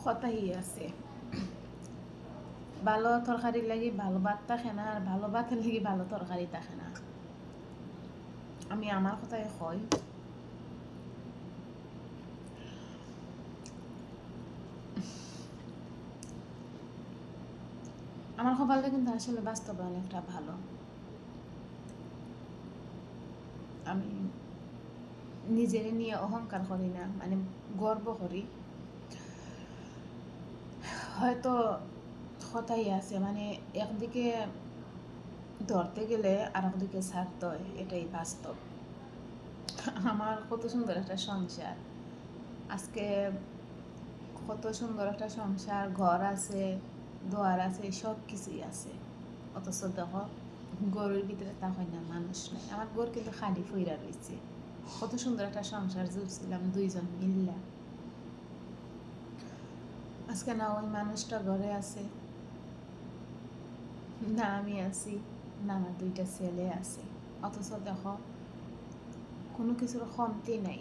কথাই আছে, ভালো তরকারি লাগি ভালো ভাত থাকে না, আর ভালো ভাতের লাগি ভালো তরকারি থাকে না। আমি আমার কথাই কই। আমার কপালটা কিন্তু আসলে বাস্তবে অনেকটা ভালো। আমি নিজের নিয়ে অহংকার করি না, মানে গর্ব করি। হয়তো কথাই আছে, মানে একদিকে ধরতে গেলে আর একদিকে ছাড়তে হয়, এটাই বাস্তব। আমার কত সুন্দর একটা সংসার, আজকে কত সুন্দর একটা সংসার, ঘর আছে, দোয়ার আছে, সব কিছুই আছে। অথচ দেখো গরুর ভিতরে তা হয় না, মানুষ নাই। আমার গরু কিন্তু খালি ফইরা রয়েছে। কত সুন্দর একটা সংসার জুড়ছিলাম দুইজন মিল্লা, আজকে না ওই মানুষটা ঘরে আছে, না আমি আছি, না আমার দুইটা ছেলে আছে। অথচ দেখো কোনো কিছুর কমতি নাই।